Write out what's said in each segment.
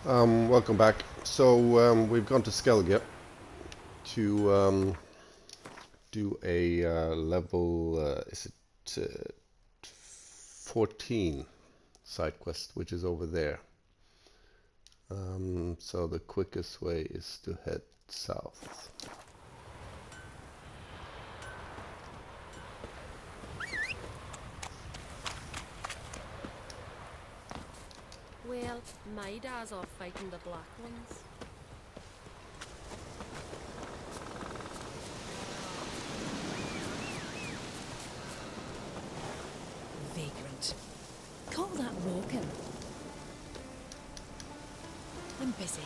Welcome back. So we've gone to Skellige to do a level is it 14 side quest, which is over there. So the quickest way is to head south. Well, my dad's off fighting the black ones. Vagrant. Call that walking. I'm busy.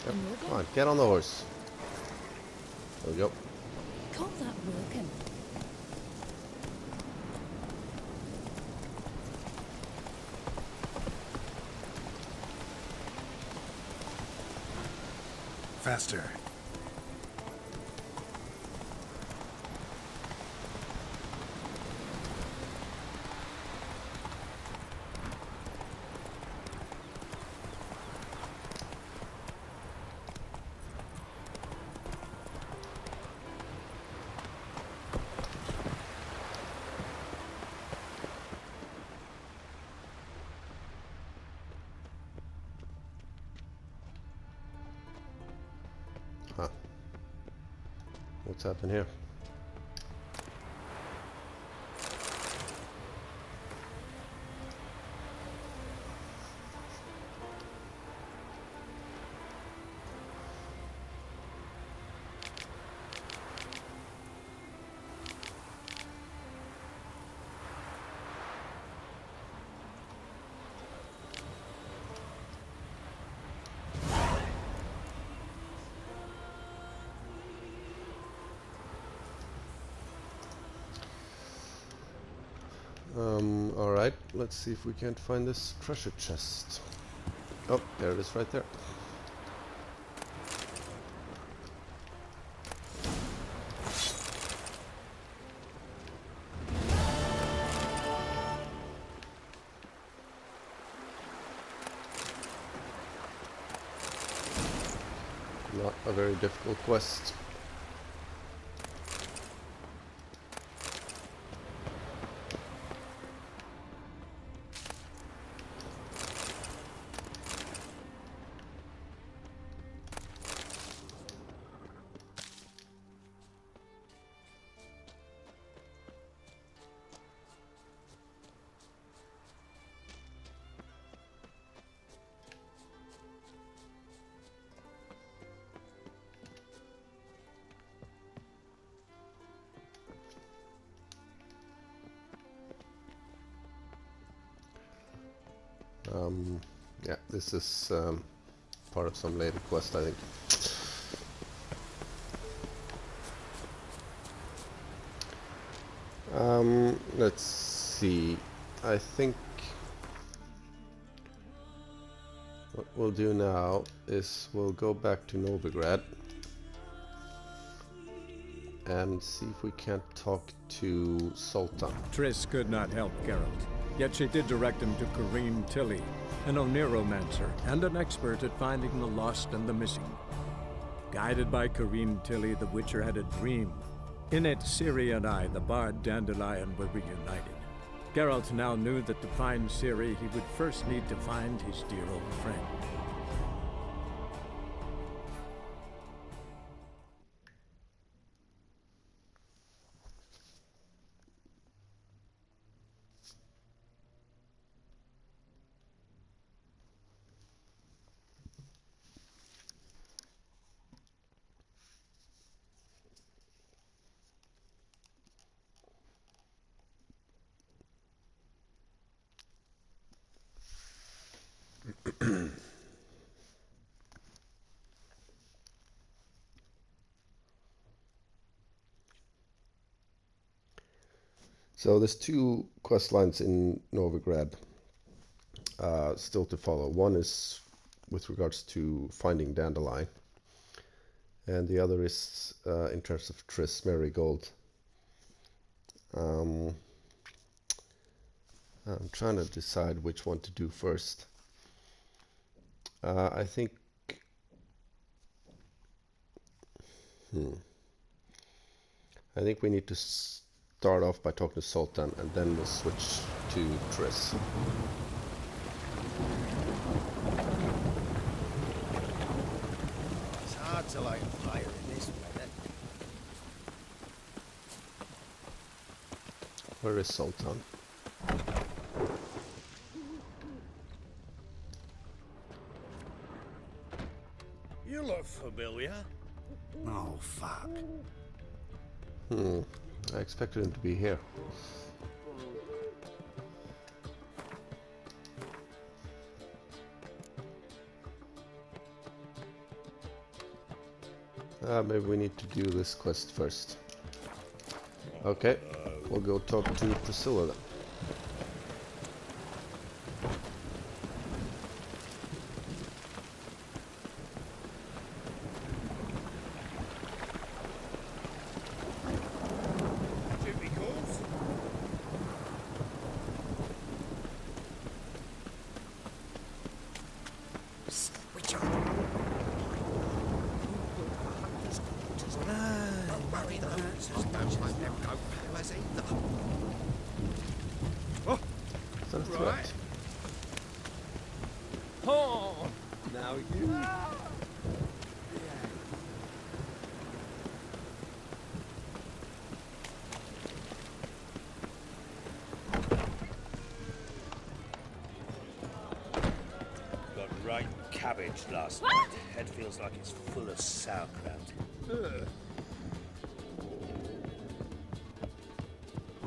Yep. And you're Come good. on, get on the horse. There we go. Call that walking. Faster. Huh. What's happened here? Alright, let's see if we can't find this treasure chest. Oh, there it is right there. Not a very difficult quest. Yeah, this is part of some later quest, I think. Let's see. I think what we'll do now is we'll go back to Novigrad and see if we can't talk to Sultan. Triss could not help Geralt, yet she did direct him to Corrine Tilly, an Oniromancer and an expert at finding the lost and the missing. Guided by Corrine Tilly, the Witcher had a dream. In it, Ciri and I, the bard Dandelion, were reunited. Geralt now knew that to find Ciri, he would first need to find his dear old friend. So there's two quest lines in Novigrad still to follow. One is with regards to finding Dandelion, and the other is in terms of Triss Marigold. I'm trying to decide which one to do first. I think. I think we need to start off by talking to Sultan, and then we'll switch to Triss. It's hard to light a fire in this weather. Where is Sultan? You look familiar. Oh, fuck. I expected him to be here. Maybe we need to do this quest first. Okay, we'll go talk to Priscilla then. Jimmy calls. Switch on. Worry the losers don't like them go powers either. Oh, Is that a threat? right. Oh, now you. Got right cabbage last night. Head feels like it's full of sauerkraut. Ugh.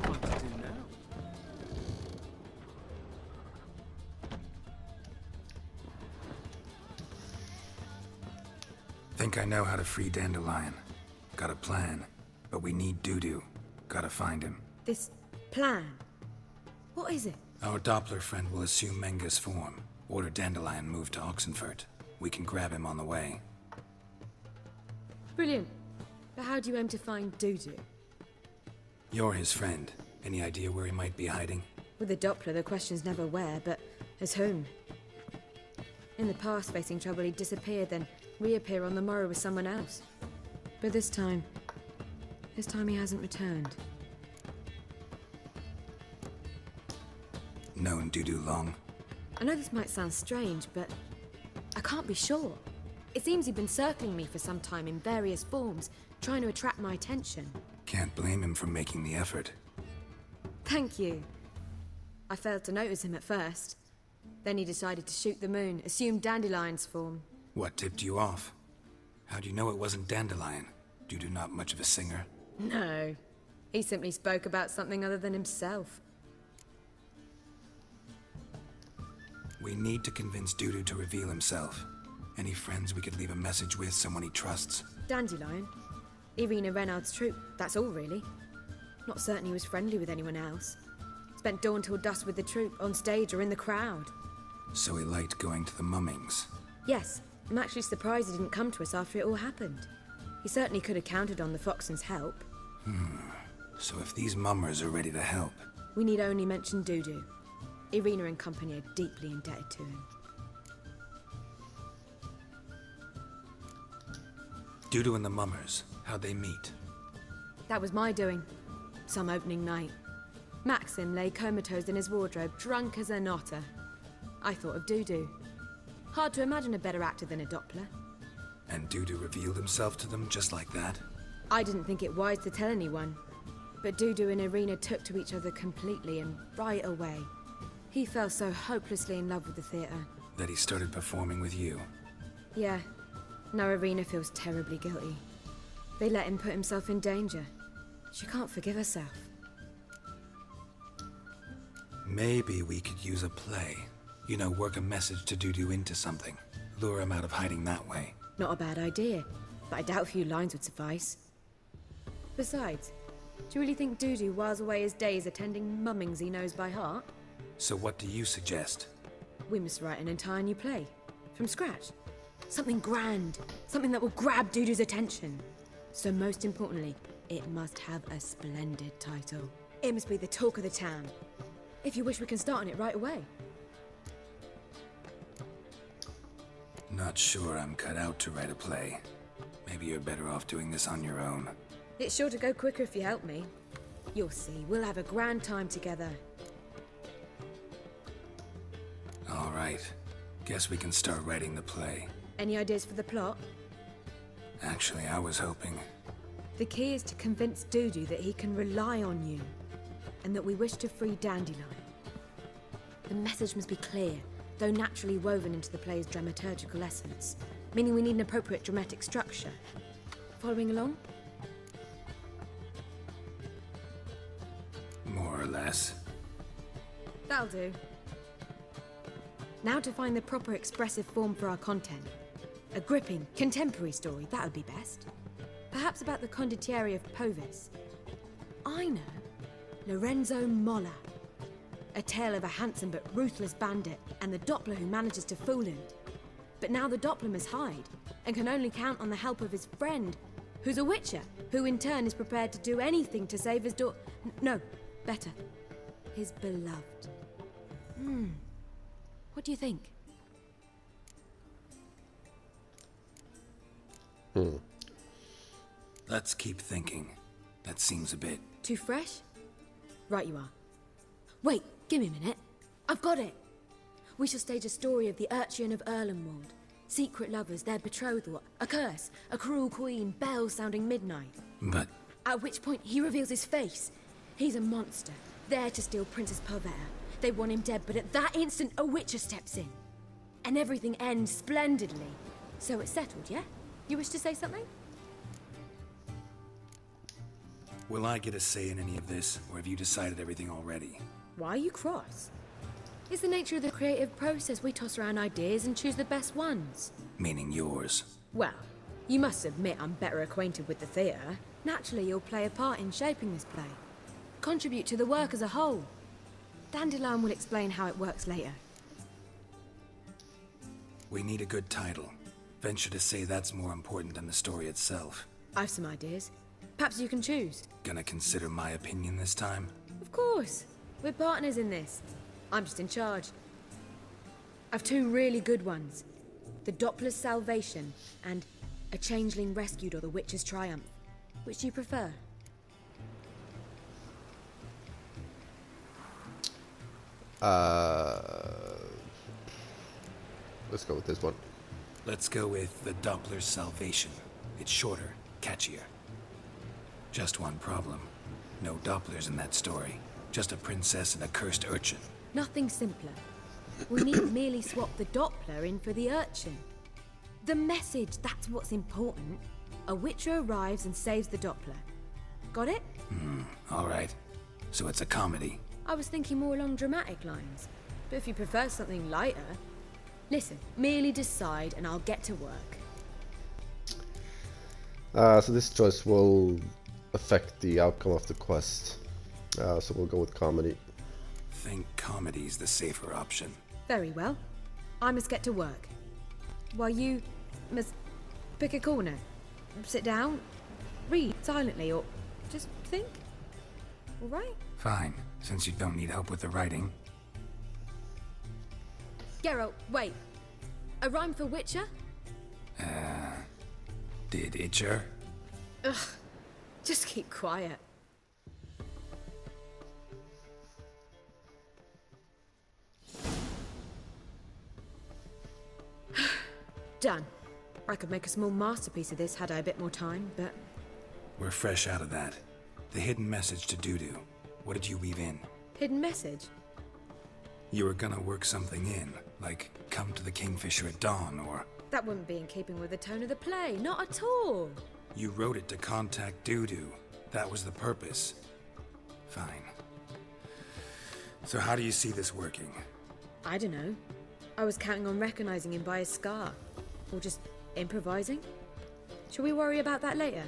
What to do now? Think I know how to free Dandelion. Got a plan, but we need Dudu. Gotta find him. This plan? What is it? Our Doppler friend will assume Menga's form. Order Dandelion moved to Oxenfurt. We can grab him on the way. Brilliant. But how do you aim to find Dudu? You're his friend. Any idea where he might be hiding? With the Doppler, the question's never where, but as whom. In the past, facing trouble, he'd disappear, then reappear on the morrow with someone else. But this time he hasn't returned. Known Dudu long? I know this might sound strange, but I can't be sure. It seems he'd been circling me for some time in various forms, trying to attract my attention. Can't blame him for making the effort. Thank you. I failed to notice him at first. Then he decided to shoot the moon, assume Dandelion's form. What tipped you off? How'd you know it wasn't Dandelion? Dudu not much of a singer? No. He simply spoke about something other than himself. We need to convince Dudu to reveal himself. Any friends we could leave a message with, someone he trusts? Dandelion? Irina Renard's troupe, that's all really. Not certain he was friendly with anyone else. Spent dawn till dusk with the troupe, on stage or in the crowd. So he liked going to the mummings. Yes, I'm actually surprised he didn't come to us after it all happened. He certainly could have counted on the Foxen's help. So if these mummers are ready to help, We need only mention Dudu. Irina and company are deeply indebted to him. Dudu and the mummers, how'd they meet? That was my doing. Some opening night. Maxim lay comatose in his wardrobe, drunk as an otter. I thought of Dudu. Hard to imagine a better actor than a Doppler. And Dudu revealed himself to them just like that? I didn't think it wise to tell anyone. But Dudu and Irina took to each other completely and right away. He fell so hopelessly in love with the theatre. That he started performing with you? Yeah. Now Irina feels terribly guilty. They let him put himself in danger. She can't forgive herself. Maybe we could use a play. You know, work a message to Dudu into something. Lure him out of hiding that way. Not a bad idea, but I doubt a few lines would suffice. Besides, do you really think Dudu whiles away his days attending mummings he knows by heart? So what do you suggest? We must write an entire new play. From scratch. Something grand. Something that will grab Dudu's attention. So most importantly, it must have a splendid title. It must be the talk of the town. If you wish, we can start on it right away. Not sure I'm cut out to write a play. Maybe you're better off doing this on your own. It's sure to go quicker if you help me. You'll see, we'll have a grand time together. All right. Guess we can start writing the play. Any ideas for the plot? Actually, I was hoping... The key is to convince Dudu that he can rely on you, and that we wish to free Dandelion. The message must be clear, though naturally woven into the play's dramaturgical essence, meaning we need an appropriate dramatic structure. Following along? More or less. That'll do. Now to find the proper expressive form for our content. A gripping, contemporary story, that would be best. Perhaps about the condottieri of Povis. I know. Lorenzo Molla. A tale of a handsome but ruthless bandit and the Doppler who manages to fool him. But now the Doppler must hide and can only count on the help of his friend, who's a witcher, who in turn is prepared to do anything to save his daughter. No, better. His beloved. What do you think? Let's keep thinking. That seems a bit... Too fresh? Right you are. Wait, give me a minute. I've got it! We shall stage a story of the Urcheon of Erlenwald. Secret lovers, their betrothal, a curse, a cruel queen, bells sounding midnight. But... At which point he reveals his face. He's a monster, there to steal Princess Pavetta. They want him dead, but at that instant a witcher steps in. And everything ends splendidly. So it's settled, yeah? You wish to say something? Will I get a say in any of this, or have you decided everything already? Why are you cross? It's the nature of the creative process. We toss around ideas and choose the best ones. Meaning yours. Well, you must admit I'm better acquainted with the theatre. Naturally, you'll play a part in shaping this play. Contribute to the work as a whole. Dandelion will explain how it works later. We need a good title. Venture to say that's more important than the story itself. I've some ideas. Perhaps you can choose. Gonna consider my opinion this time? Of course. We're partners in this. I'm just in charge. I've two really good ones. The Doppler's Salvation and A Changeling Rescued or The Witcher's Triumph. Which do you prefer? Let's go with this one. Let's go with The Doppler's Salvation. It's shorter, catchier. Just one problem. No Dopplers in that story. Just a princess and a cursed urchin. Nothing simpler. We need merely swap the Doppler in for the urchin. The message, that's what's important. A witcher arrives and saves the Doppler. Got it? All right. So it's a comedy. I was thinking more along dramatic lines. But if you prefer something lighter... Listen, merely decide and I'll get to work. So this choice will affect the outcome of the quest. So we'll go with comedy. Think comedy's the safer option. Very well. I must get to work. While you must pick a corner. Sit down, read silently, or just think. All right? Fine, since you don't need help with the writing. Geralt, wait. A rhyme for Witcher? Did Itcher? Ugh. Just keep quiet. Done. I could make a small masterpiece of this had I a bit more time, but... We're fresh out of that. The hidden message to Dudu. What did you weave in? Hidden message? You were gonna work something in, like come to the Kingfisher at dawn, or... That wouldn't be in keeping with the tone of the play, not at all. You wrote it to contact Dudu. That was the purpose. Fine. So how do you see this working? I don't know. I was counting on recognizing him by his scar. Or just improvising. Shall we worry about that later?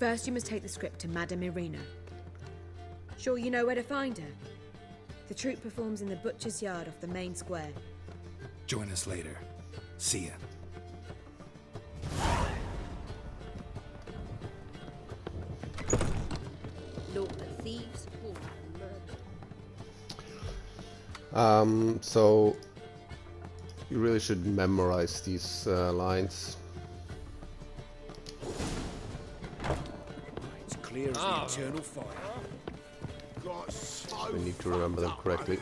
First, you must take the script to Madame Irina. Sure you know where to find her? The troupe performs in the butcher's yard off the main square. Join us later. See ya. Lord of thieves, Lord of murder. So You really should memorize these lines. It's clear as the eternal fire. We need to remember them correctly.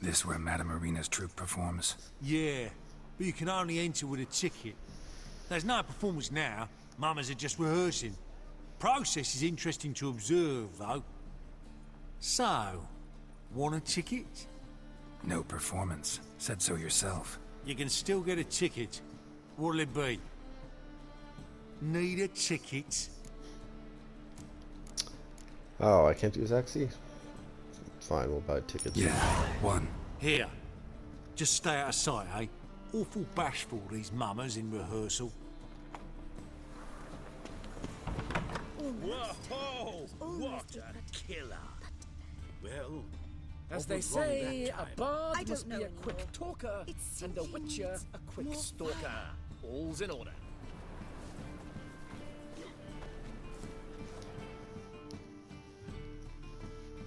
This where Madame Marina's troupe performs? Yeah, but you can only enter with a ticket. There's no performance now. Mamas are just rehearsing. Process is interesting to observe, though. So, want a ticket? No performance. Said so yourself. You can still get a ticket. What'll it be? Need a ticket? Oh, I can't use Axie? Fine, we'll buy tickets. Yeah, one. Here. Just stay out of sight, eh? Awful bashful, these mamas in rehearsal. Whoa! What a killer! Well, as they say, a bard must be a quick talker, and a witcher a quick stalker. All's in order.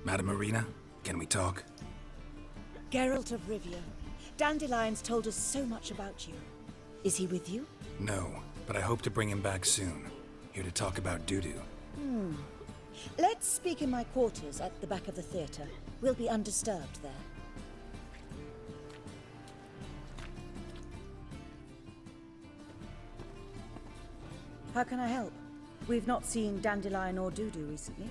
Madame Marina, can we talk? Geralt of Rivia. Dandelion's told us so much about you. Is he with you? No, but I hope to bring him back soon. Here to talk about Dudu. Let's speak in my quarters at the back of the theatre. We'll be undisturbed there. How can I help? We've not seen Dandelion or Dudu recently.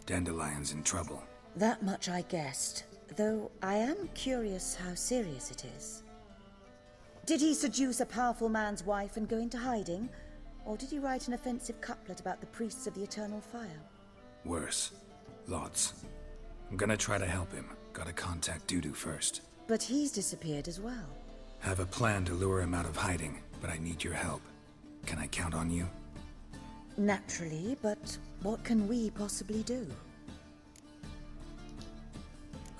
Dandelion's in trouble. That much I guessed, though I am curious how serious it is. Did he seduce a powerful man's wife and go into hiding? Or did he write an offensive couplet about the priests of the eternal fire? Worse. Lots. I'm gonna try to help him. Gotta contact Dudu first. But he's disappeared as well. Have a plan to lure him out of hiding, but I need your help. Can I count on you? Naturally, but what can we possibly do?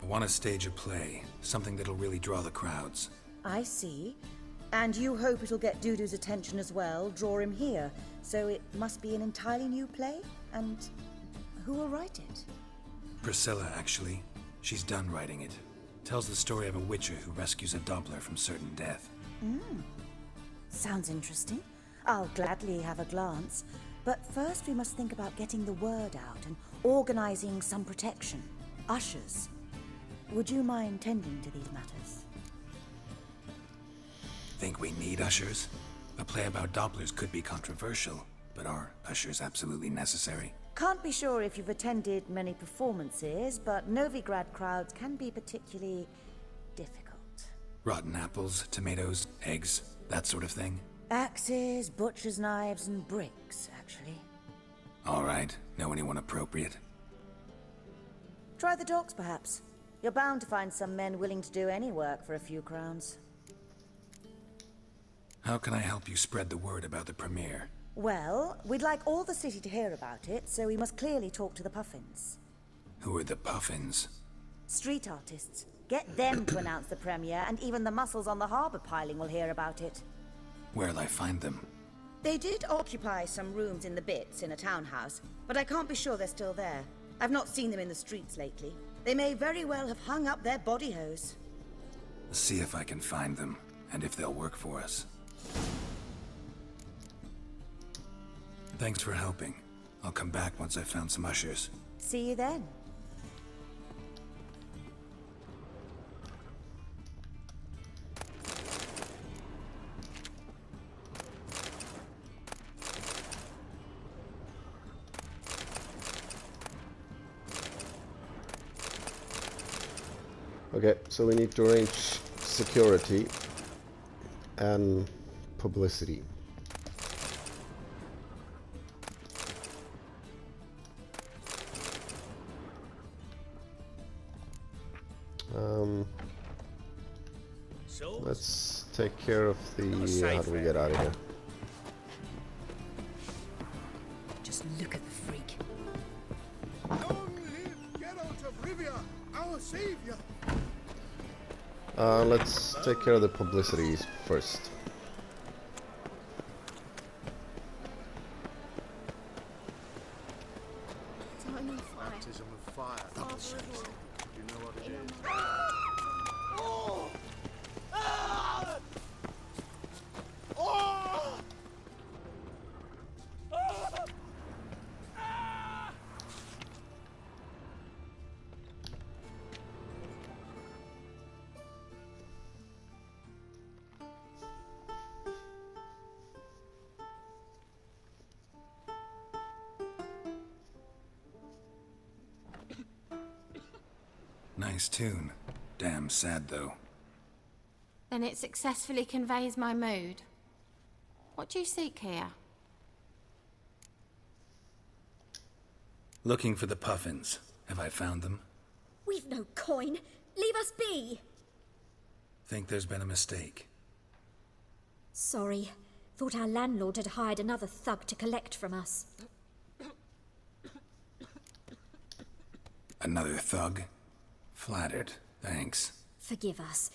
I want to stage a play. Something that'll really draw the crowds. I see. And you hope it'll get Dudu's attention as well, draw him here. So it must be an entirely new play? And who will write it? Priscilla, actually. She's done writing it. Tells the story of a witcher who rescues a Doppler from certain death. Sounds interesting. I'll gladly have a glance. But first we must think about getting the word out and organizing some protection. Ushers. Would you mind tending to these matters? Think we need ushers? A play about Dopplers could be controversial, but are ushers absolutely necessary? Can't be sure if you've attended many performances, but Novigrad crowds can be particularly difficult. Rotten apples, tomatoes, eggs, that sort of thing? Axes, butcher's knives, and bricks, actually. All right. Know anyone appropriate? Try the docks, perhaps. You're bound to find some men willing to do any work for a few crowns. How can I help you spread the word about the premiere? Well, we'd like all the city to hear about it, so we must clearly talk to the Puffins. Who are the Puffins? Street artists. Get them to announce the premiere, and even the muscles on the harbour piling will hear about it. Where'll I find them? They did occupy some rooms in the Bits in a townhouse, but I can't be sure they're still there. I've not seen them in the streets lately. They may very well have hung up their body hose. See if I can find them, and if they'll work for us. Thanks for helping. I'll come back once I've found some ushers. See you then. Okay, so we need to arrange security and publicity. Let's take care of the... how do we get out of here? Just look at the freak. Long live Geralt of Rivia, our savior! Let's take care of the publicities first. Baptism of fire. You know what it is? Nice tune. Damn sad, though. Then it successfully conveys my mood. What do you seek here? Looking for the puffins. Have I found them? We've no coin. Leave us be. Think there's been a mistake. Sorry. Thought our landlord had hired another thug to collect from us. Another thug? Flattered. Thanks. Forgive us.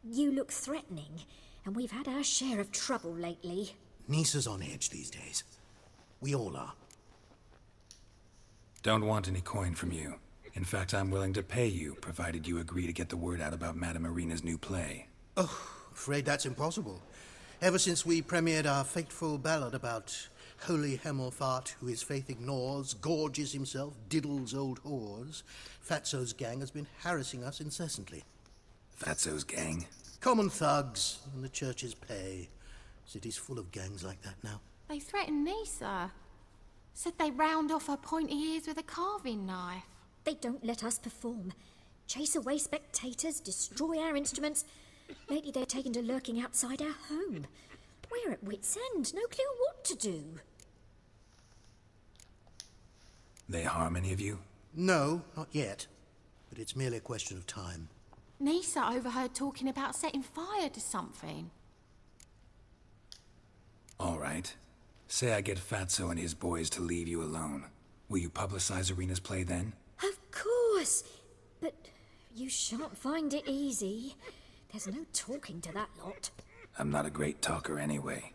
You look threatening, and we've had our share of trouble lately. Nisa's on edge these days. We all are. Don't want any coin from you. In fact, I'm willing to pay you, provided you agree to get the word out about Madame Irina's new play. Oh, afraid that's impossible. Ever since we premiered our fateful ballad about Holy Hemmelfart, who his faith ignores, gorges himself, diddles old whores, Fatso's gang has been harassing us incessantly. Fatso's gang? Common thugs in the church's pay. City's full of gangs like that now. They threatened Nisa. Said they round off her pointy ears with a carving knife. They don't let us perform. Chase away spectators, destroy our instruments. Lately they're taken to lurking outside our home. We're at wit's end, no clue what to do. They harm any of you? No, not yet. But it's merely a question of time. Nisa overheard talking about setting fire to something. All right. Say I get Fatso and his boys to leave you alone. Will you publicize Irina's play then? Of course. But you shan't find it easy. There's no talking to that lot. I'm not a great talker anyway.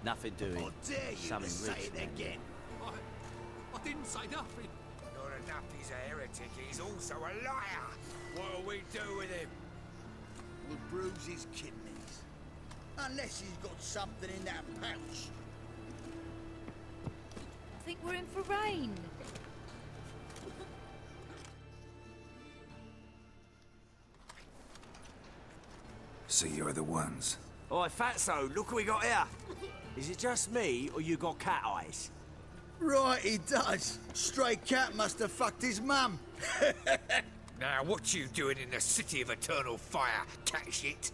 Nothing doing. How dare you Something say rich. it again? I didn't say nothing. Not enough he's a heretic, he's also a liar. What'll we do with him? We'll bruise his kidneys. Unless he's got something in that pouch. I think we're in for rain. So you're the ones. Oi, Fatso, look what we got here. Is it just me, or you got cat eyes? Right, he does. Stray cat must have fucked his mum. Now, what you doing in the city of eternal fire, cat shit?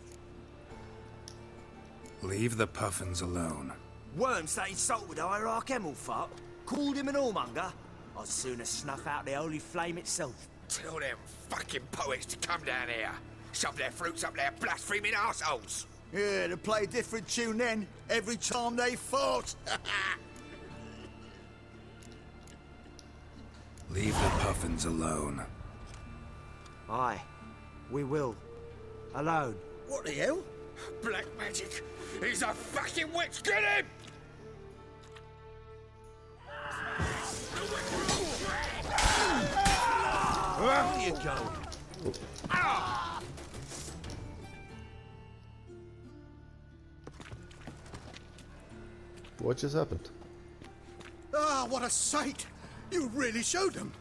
Leave the puffins alone. Worms that insulted Hierarch Hemmelfart, called him an whoremonger. I'd sooner snuff out the holy flame itself. Tell them fucking poets to come down here. Shove their fruits up their blaspheming arseholes. Yeah, to play a different tune then, every time they fought. Leave the puffins alone. Aye, we will. Alone. What the hell? Black magic! He's a fucking witch! Get him! Where you go? What just happened? Ah, what a sight! You really showed them.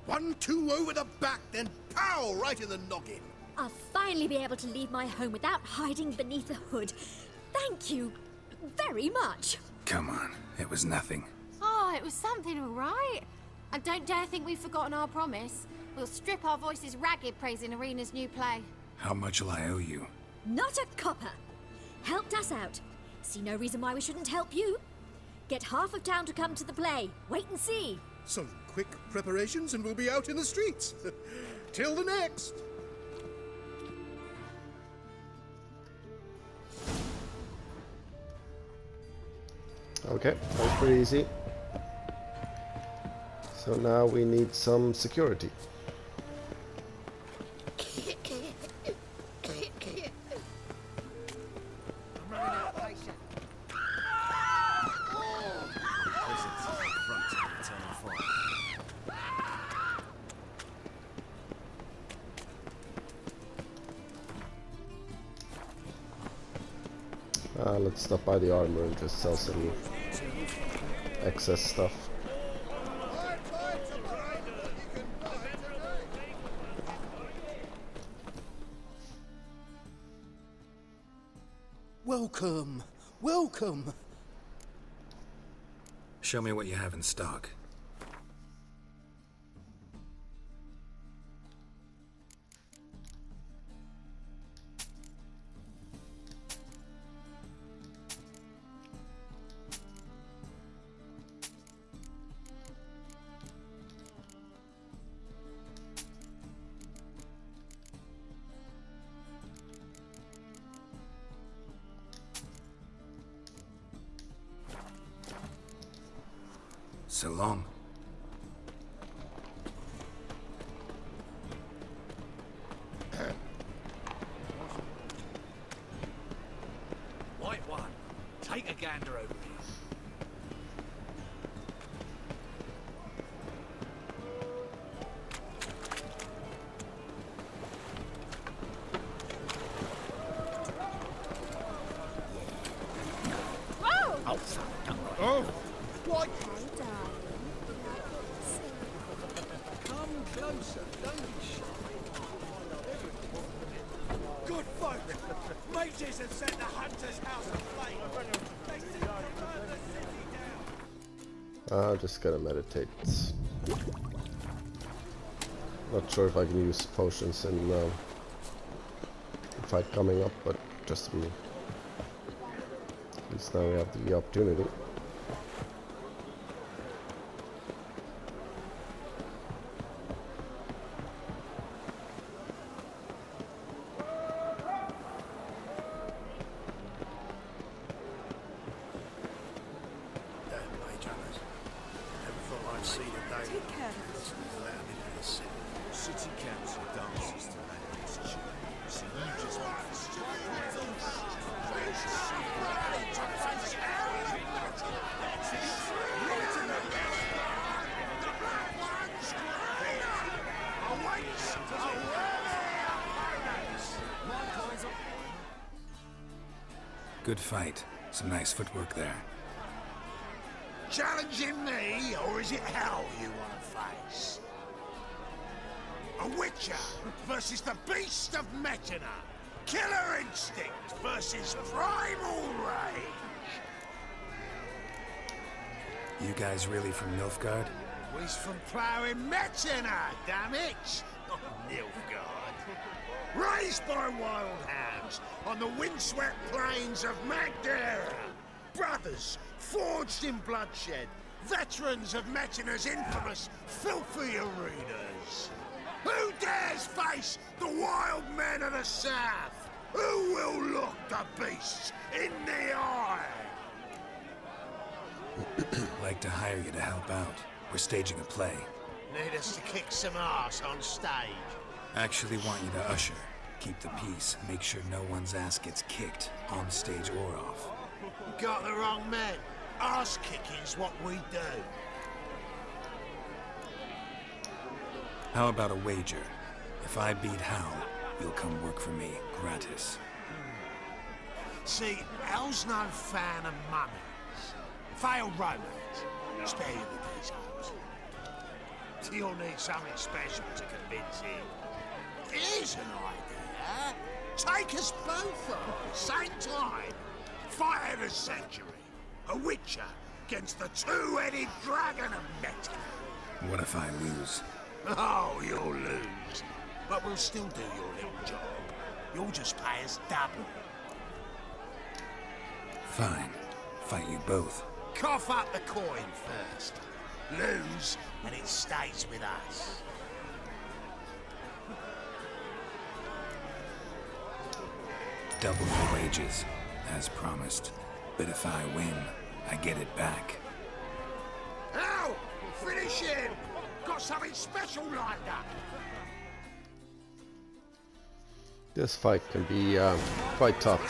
1-2 over the back, then pow, right in the noggin. I'll finally be able to leave my home without hiding beneath a hood. Thank you very much. Come on, it was nothing. Oh, it was something, all right. And don't dare think we've forgotten our promise. We'll strip our voices ragged praising Irina's new play. How much will I owe you? Not a copper. Helped us out. See no reason why we shouldn't help you. Get half of town to come to the play. Wait and see. Some quick preparations and we'll be out in the streets. Till the next. Okay, that was pretty easy. So now we need some security. Let's stop by the armor and just sell some excess stuff. Welcome, welcome. Show me what you have in stock. So long. White one, take a gander over here. Whoa! Oh, oh! White. Come closer, don't be shy. Good folk, mages have set the hunter's house aflame. They seem to burn the city down. I'm just gonna meditate. Not sure if I can use potions in the fight coming up, but just to be. At least now we have the opportunity. City council dances to Madness Tune. So you just want to Good fight. Some nice footwork there. Challenging me, or is it hell you want to face? A Witcher versus the Beast of Metina. Killer instinct versus primal rage. You guys really from Nilfgaard? We's from ploughing Metina, damn it! Not Nilfgaard. Raised by wild hounds on the windswept plains of Magdera. Brothers forged in bloodshed. Veterans of Metina's infamous filthy arenas. Who dares face the wild men of the south? Who will look the beasts in the eye? Like to hire you to help out. We're staging a play. Need us to kick some ass on stage? Actually want you to usher. Keep the peace. Make sure no one's ass gets kicked, on stage or off. Got the wrong men. Ass kicking's what we do. How about a wager? If I beat Hal, you'll come work for me, gratis. See, Hal's no fan of mummies. Failed romance. Spare you the details. You'll need something special to convince him. Here's an idea. Take us both on, same time. Fight of the century. A Witcher against the two-headed dragon of Metina. What if I lose? Oh, you'll lose. But we'll still do your little job. You'll just pay us double. Fine. Fight you both. Cough up the coin first. Lose, and it stays with us. Double the wages, as promised. But if I win, I get it back. Ow! Finish him! Got something special lined up. This fight can be quite tough.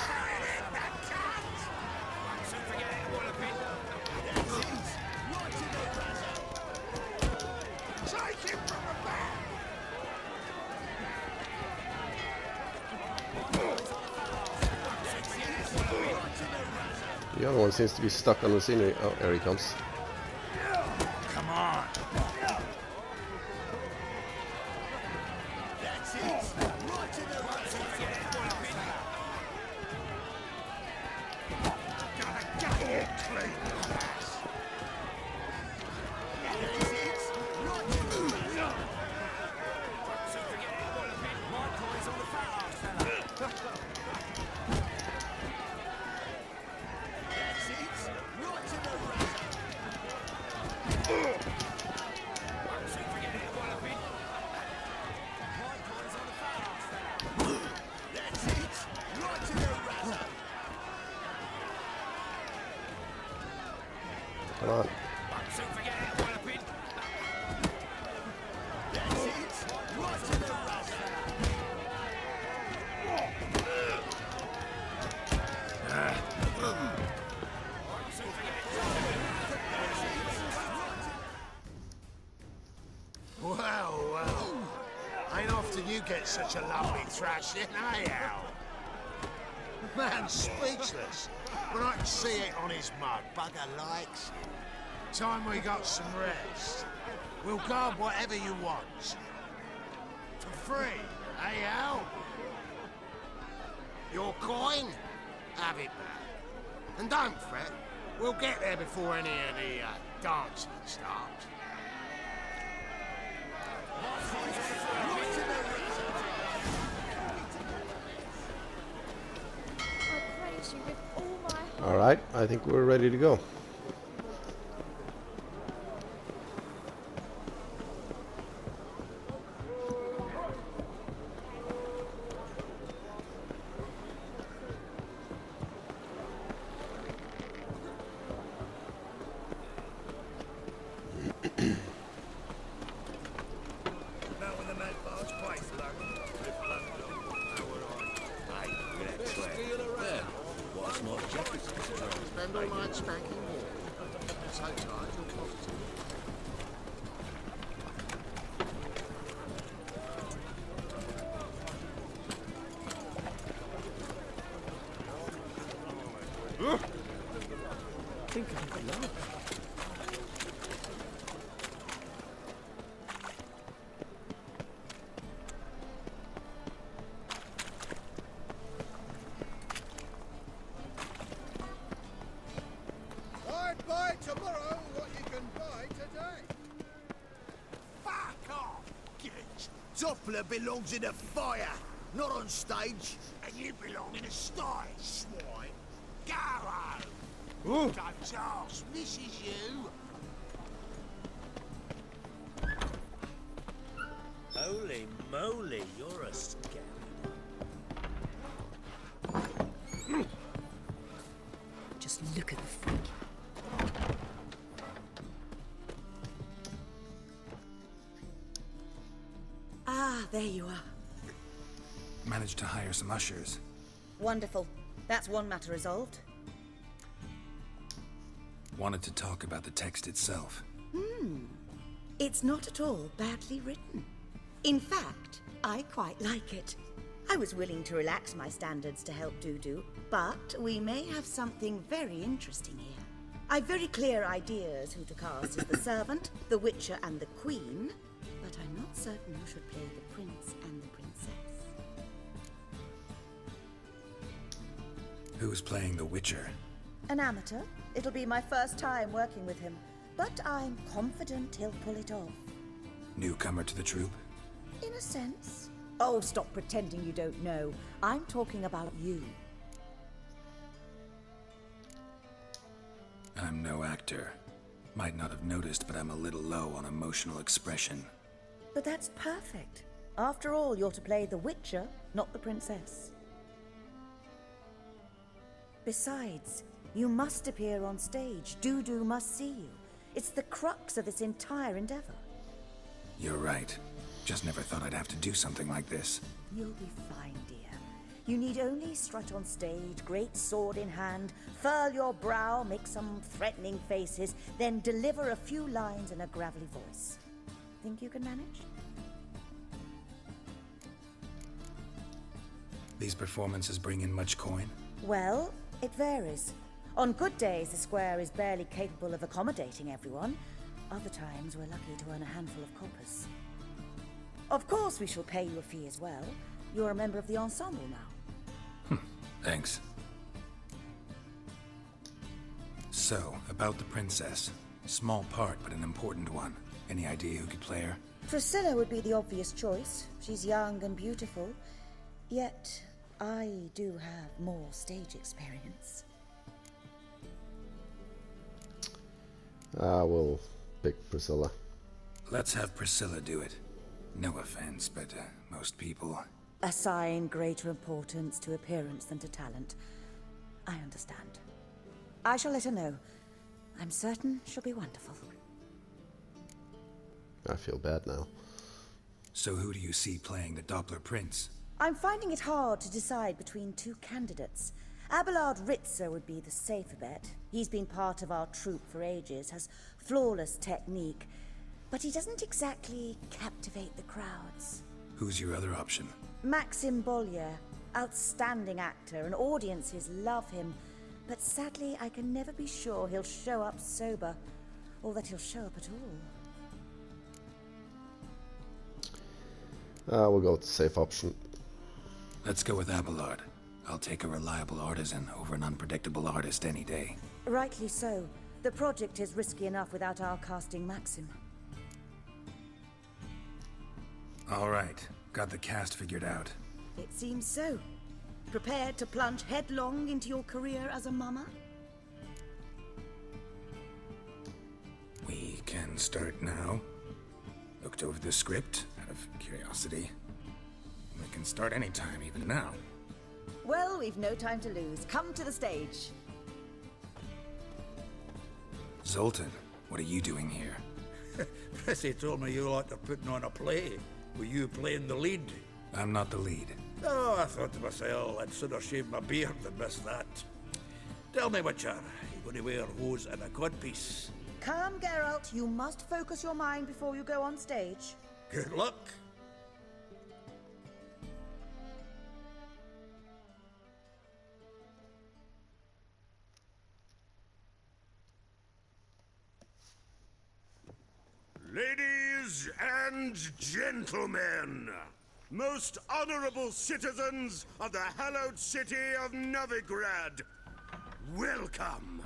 The other one seems to be stuck on the scenery. Oh, there he comes. Come on. That's it. Right to the Gotta get it clean. That's it. Right to the My coin's on the fat ass fella. Come on. Well. Ain't often you get such a lovely thrashing, eh, Al? Man's speechless, but I can see it on his mug. Bugger likes it. Time we got some rest. We'll guard whatever you want. For free, eh, Al? Your coin? Have it back. And don't fret, we'll get there before any of the dancing starts. All right, I think we're ready to go. Spend all night spanking more. So tired you're closeted. Think of the love. Buy tomorrow what you can buy today. Fuck off, git! Doppler belongs in a fire, not on stage. And you belong in a sty, swine. Go home! Ooh. Don't ask, misses you. Holy moly, you're a scary. Just look at the freak. Ah, there you are. Managed to hire some ushers. Wonderful. That's one matter resolved. Wanted to talk about the text itself. It's not at all badly written. In fact, I quite like it. I was willing to relax my standards to help Dudu, but we may have something very interesting here. I've very clear ideas who to cast as the servant, the witcher, and the queen, but I'm not certain who should play the prince and the princess. Who's playing the Witcher? An amateur. It'll be my first time working with him, but I'm confident he'll pull it off. Newcomer to the troupe? In a sense. Oh, stop pretending you don't know. I'm talking about you. I'm no actor. Might not have noticed, but I'm a little low on emotional expression. But that's perfect. After all, you're to play the Witcher, not the princess. Besides, you must appear on stage. Dudu must see you. It's the crux of this entire endeavor. You're right. Just never thought I'd have to do something like this. You'll be fine, dear. You need only strut on stage, great sword in hand, furl your brow, make some threatening faces, then deliver a few lines in a gravelly voice. Think you can manage? These performances bring in much coin? Well, it varies. On good days, the square is barely capable of accommodating everyone. Other times, we're lucky to earn a handful of coppers. Of course, we shall pay you a fee as well. You're a member of the ensemble now. Thanks. So, about the princess. Small part, but an important one. Any idea who could play her? Priscilla would be the obvious choice. She's young and beautiful. Yet, I do have more stage experience. We'll pick Priscilla. Let's have Priscilla do it. No offense, but most people... Assign greater importance to appearance than to talent. I understand. I shall let her know. I'm certain she'll be wonderful. I feel bad now. So who do you see playing the Doppler Prince? I'm finding it hard to decide between two candidates. Abelard Ritzer would be the safer bet. He's been part of our troupe for ages, has flawless technique, but he doesn't exactly captivate the crowds. Who's your other option? Maxim Bollier, outstanding actor, and audiences love him. But sadly, I can never be sure he'll show up sober, or that he'll show up at all. We'll go with the safe option. Let's go with Abelard. I'll take a reliable artisan over an unpredictable artist any day. Rightly so. The project is risky enough without our casting Maxim. All right. Got the cast figured out. It seems so. Prepared to plunge headlong into your career as a mama? We can start now. Looked over the script out of curiosity. We can start anytime, even now. Well, we've no time to lose. Come to the stage. Zoltan, what are you doing here? Prissy told me you like to putting on a play. Were you playing the lead? I'm not the lead. Oh, I thought to myself, I'd sooner shave my beard than miss that. Tell me, Witcher, you going to wear hose and a codpiece? Come, Geralt. You must focus your mind before you go on stage. Good luck. Ladies and gentlemen, most honorable citizens of the hallowed city of Novigrad, welcome.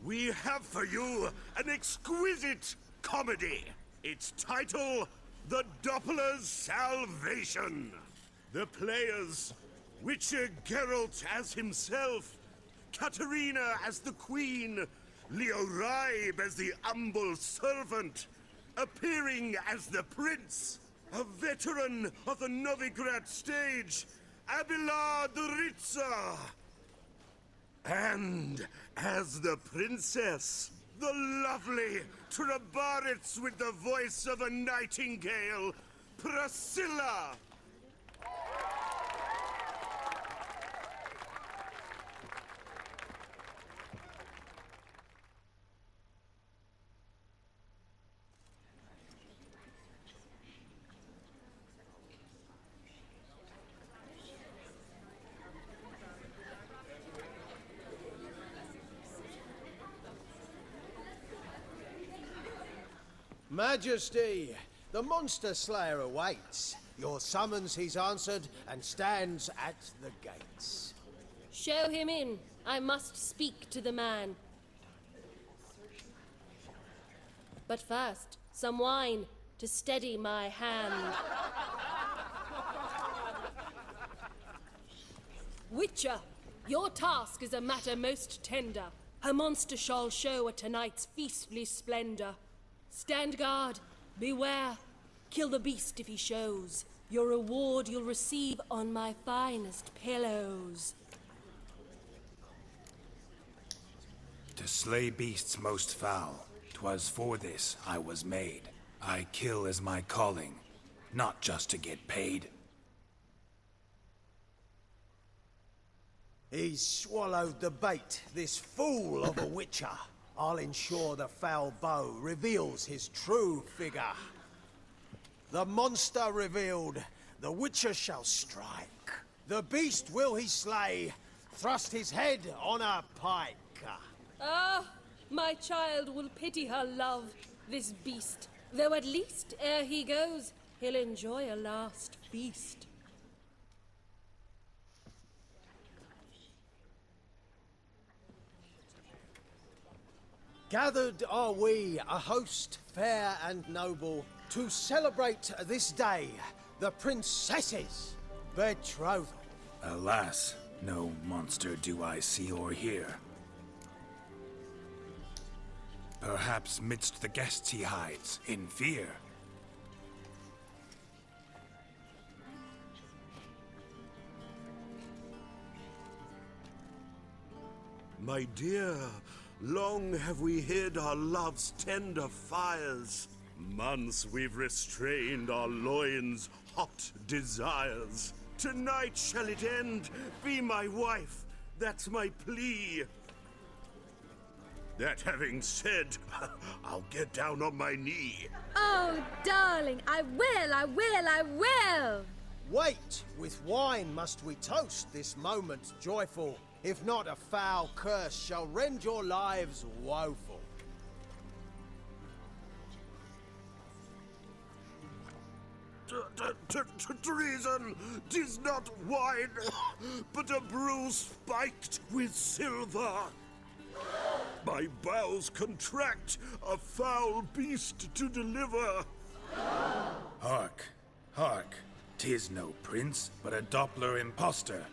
We have for you an exquisite comedy. Its title, The Doppler's Salvation. The players, Witcher Geralt as himself, Katerina as the Queen, Leo Raib as the humble servant, appearing as the Prince, a veteran of the Novigrad stage, Abelard Ritzer. And as the Princess, the lovely Trabaritz with the voice of a nightingale, Priscilla. Majesty, the monster slayer awaits. Your summons he's answered and stands at the gates. Show him in. I must speak to the man. But first, some wine to steady my hand. Witcher, your task is a matter most tender. Her monster shall show at tonight's feastly splendor. Stand guard, beware, kill the beast if he shows. Your reward you'll receive on my finest pillows. To slay beasts most foul, 'twas for this I was made. I kill as my calling, not just to get paid. He's swallowed the bait, this fool of a witcher. I'll ensure the foul bow reveals his true figure. The monster revealed, the witcher shall strike. The beast will he slay, thrust his head on a pike. Ah, my child will pity her love, this beast. Though at least, ere he goes, he'll enjoy a last feast. Gathered are we, a host fair and noble, to celebrate this day, the princess's betrothal. Alas, no monster do I see or hear. Perhaps midst the guests he hides, in fear. My dear, long have we hid our love's tender fires. Months we've restrained our loins' hot desires. Tonight shall it end, be my wife, that's my plea. That having said, I'll get down on my knee. Oh, darling, I will! Wait, with wine must we toast this moment joyful. If not, a foul curse shall rend your lives woeful. Treason! 'Tis not wine, but a brew spiked with silver. My bowels contract, a foul beast to deliver. Hark, hark, 'tis no prince, but a Doppler impostor.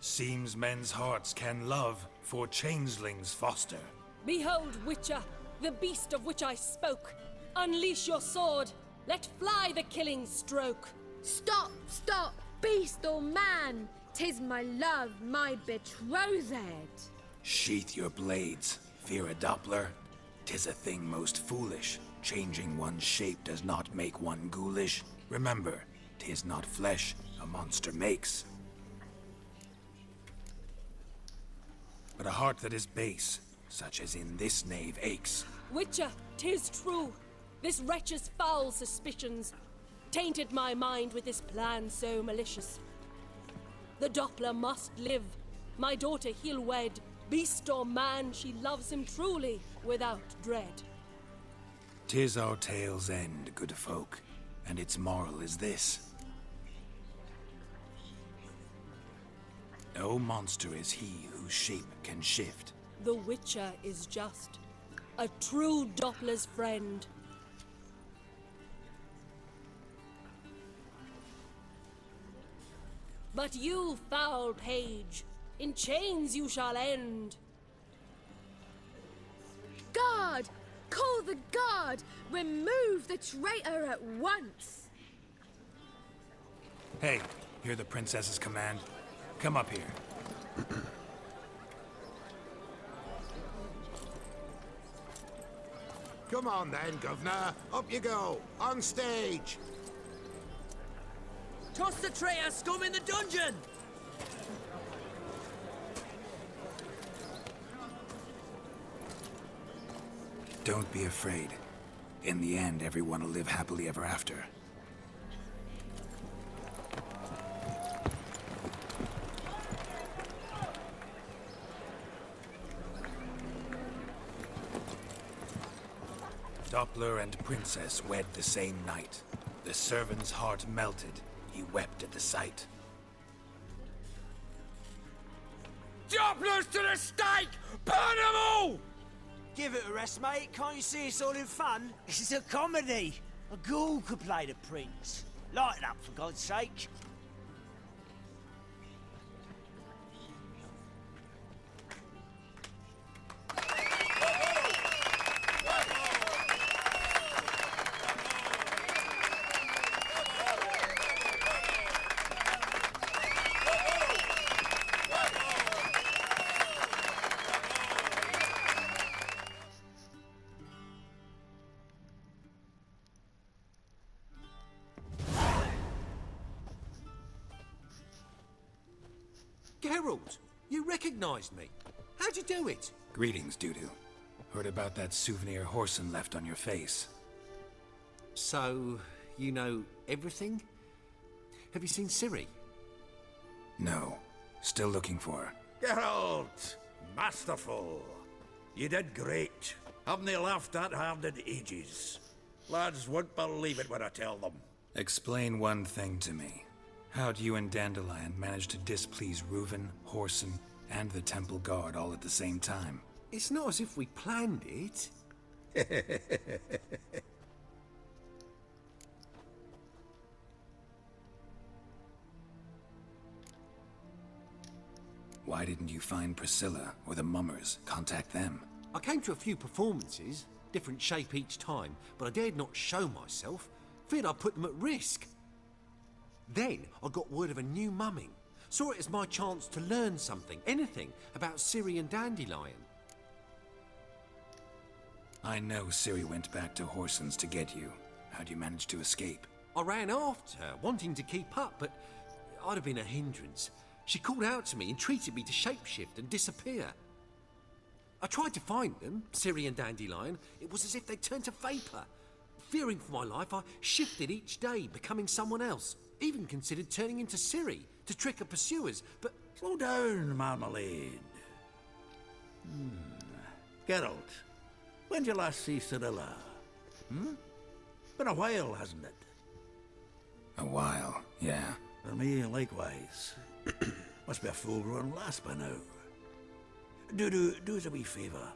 Seems men's hearts can love, for changelings foster. Behold, Witcher, the beast of which I spoke. Unleash your sword, let fly the killing stroke. Stop, stop, beast or man! 'Tis my love, my betrothed. Sheath your blades, fear a Doppler. 'Tis a thing most foolish. Changing one's shape does not make one ghoulish. Remember, 'tis not flesh a monster makes, but a heart that is base, such as in this knave aches. Witcher, 'tis true. This wretch's foul suspicions tainted my mind with this plan so malicious. The Doppler must live. My daughter he'll wed. Beast or man, she loves him truly, without dread. 'Tis our tale's end, good folk, and its moral is this. No monster is he whose shape can shift. The Witcher is just a true Doppler's friend. But you, foul page, in chains you shall end. Guard! Call the guard! Remove the traitor at once! Hey, hear the princess's command? Come up here. Come on then, Governor. Up you go. On stage. Toss the traitor scum in the dungeon! Don't be afraid. In the end, everyone will live happily ever after. Doppler and princess wed the same night. The servant's heart melted. He wept at the sight. Dopplers to the stake! Burn them all! Give it a rest, mate. Can't you see it's all in fun? This is a comedy. A ghoul could play the prince. Lighten up, for God's sake. Geralt, you recognised me. How'd you do it? Greetings, Dudu. Heard about that souvenir Horson left on your face. So, you know everything? Have you seen Ciri? No. Still looking for her. Geralt! Masterful! You did great. Haven't they laughed that hard in ages? Lads won't believe it when I tell them. Explain one thing to me. How'd you and Dandelion manage to displease Reuven, Horson, and the Temple Guard all at the same time? It's not as if we planned it. Why didn't you find Priscilla or the Mummers? Contact them. I came to a few performances, different shape each time, but I dared not show myself. Feared I'd put them at risk. Then I got word of a new mumming. Saw it as my chance to learn something, anything, about Ciri and Dandelion. I know Ciri went back to Horson's to get you. How'd you manage to escape? I ran after her, wanting to keep up, but I'd have been a hindrance. She called out to me, entreated me to shapeshift and disappear. I tried to find them, Ciri and Dandelion. It was as if they'd turned to vapour. Fearing for my life, I shifted each day, becoming someone else. Even considered turning into Ciri to trick her pursuers, but... Slow down, Marmalade. Geralt, when did you last see Cirilla? Been a while, hasn't it? A while, yeah. For me, likewise. Must be a full-grown lass by now. Do us a wee favour.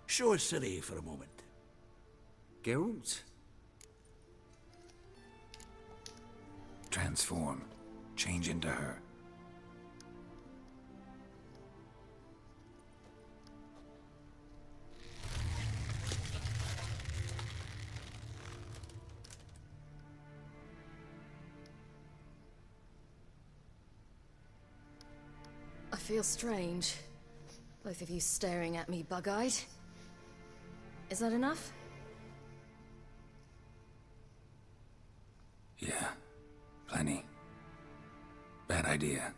Show us Ciri for a moment. Geralt? Transform. Change into her. I feel strange. Both of you staring at me bug-eyed. Is that enough? Yeah. Plenty. Bad idea.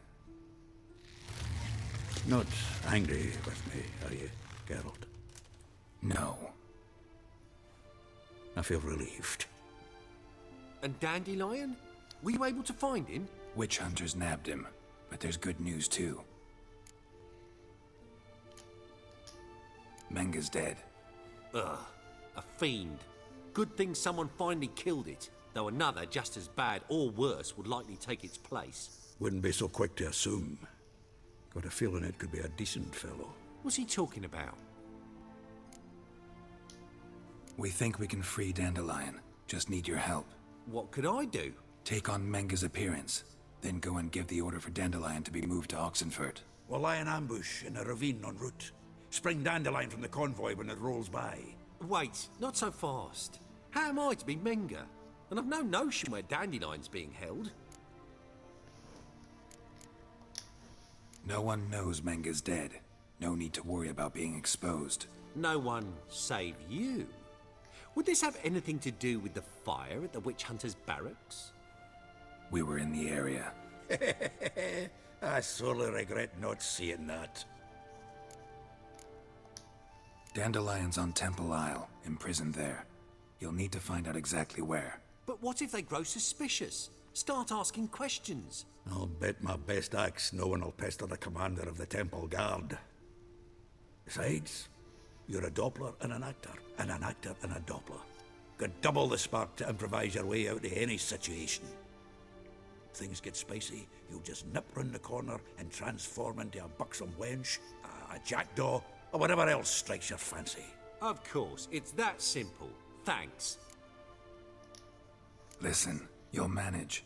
Not angry with me, are you, Geralt? No. I feel relieved. And Dandelion? Were you able to find him? Witch hunters nabbed him, but there's good news too. Menga's dead. Ugh, a fiend. Good thing someone finally killed it, though another just as bad or worse would likely take its place. Wouldn't be so quick to assume. Got a feeling it could be a decent fellow. What's he talking about? We think we can free Dandelion. Just need your help. What could I do? Take on Menga's appearance, then go and give the order for Dandelion to be moved to Oxenfurt. We'll lie in ambush in a ravine en route. Spring Dandelion from the convoy when it rolls by. Wait, not so fast. How am I to be Menga? And I've no notion where Dandelion's being held. No one knows Menga's dead. No need to worry about being exposed. No one save you. Would this have anything to do with the fire at the witch hunters' barracks? We were in the area. I sorely regret not seeing that. Dandelion's on Temple Isle, imprisoned there. You'll need to find out exactly where. But what if they grow suspicious? Start asking questions? I'll bet my best axe no one will pester the commander of the Temple Guard. Besides, you're a Doppler and an actor and a Doppler. Got double the spark to improvise your way out of any situation. If things get spicy, you'll just nip round the corner and transform into a buxom wench, a jackdaw, or whatever else strikes your fancy. Of course, it's that simple. Thanks. Listen, you'll manage.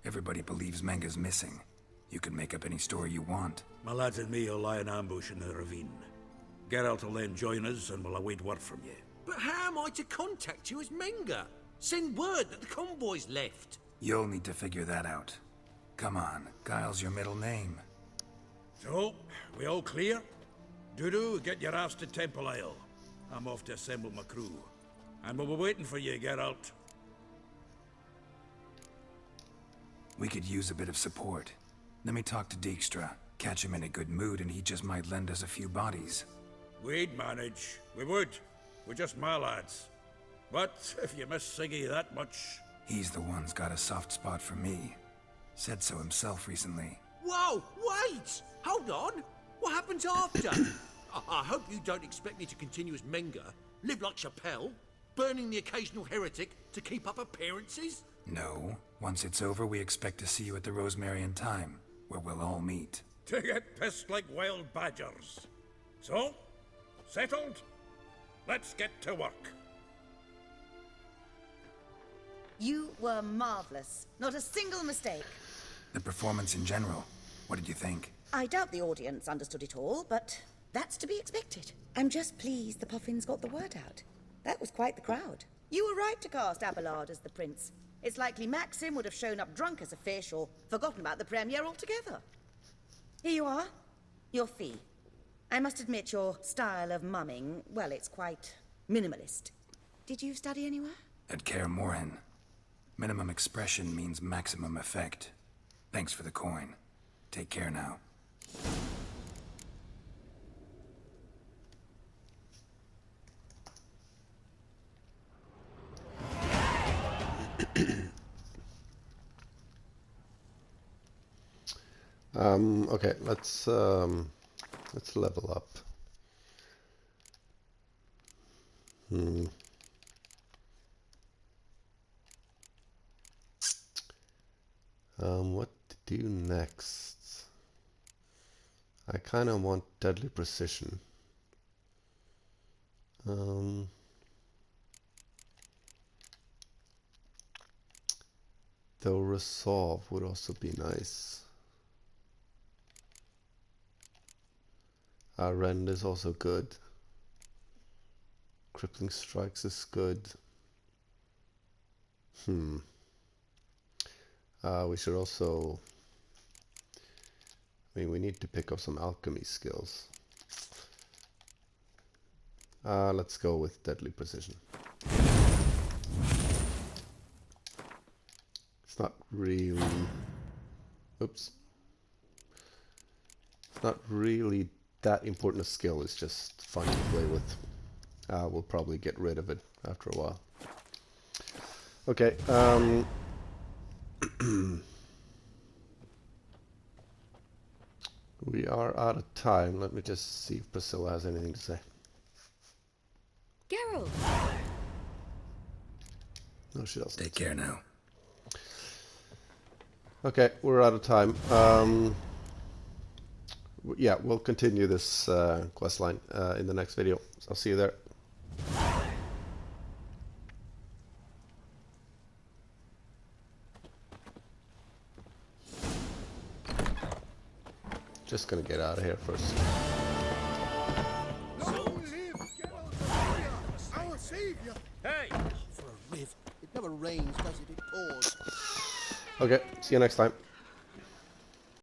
Everybody believes Menga's missing. You can make up any story you want. My lads and me will lie in ambush in the ravine. Geralt will then join us and we'll await word from you. But how am I to contact you as Menga? Send word that the convoy's left. You'll need to figure that out. Come on, Guile's your middle name. So, we all clear? Dudu, get your ass to Temple Isle. I'm off to assemble my crew. And we'll be waiting for you, Geralt. We could use a bit of support. Let me talk to Dijkstra. Catch him in a good mood and he just might lend us a few bodies. We'd manage. We would. We're just my lads. But if you miss Siggy that much... He's the one's got a soft spot for me. Said so himself recently. Whoa, wait! Hold on! What happens after? I hope you don't expect me to continue as Menger, live like Chappelle, burning the occasional heretic to keep up appearances? No. Once it's over, we expect to see you at the Rosemary in Time, where we'll all meet. To get pissed like wild badgers. So, settled? Let's get to work. You were marvelous. Not a single mistake. The performance in general, what did you think? I doubt the audience understood it all, but that's to be expected. I'm just pleased the Puffins got the word out. That was quite the crowd. You were right to cast Abelard as the prince. It's likely Maxim would have shown up drunk as a fish or forgotten about the premiere altogether. Here you are. Your fee. I must admit your style of mumming, well, it's quite minimalist. Did you study anywhere? At Kaer Morhen. Minimum expression means maximum effect. Thanks for the coin. Take care now. Okay, let's level up. What to do next? I kind of want deadly precision. Though resolve would also be nice. Rend is also good. Crippling strikes is good. We should also... I mean, we need to pick up some alchemy skills. Let's go with deadly precision. It's not really... Oops. It's not really that important a skill, it's just fun to play with. We'll probably get rid of it after a while. Okay, we are out of time. Let me just see if Priscilla has anything to say. Geralt! No, she doesn't. Take care now. Okay, we're out of time. Yeah, we'll continue this quest line in the next video. So I'll see you there. Just gonna get out of here first. Long live Geralt, our savior! Hey! For a riv, it never rains, does it? It pours. Okay, see you next time.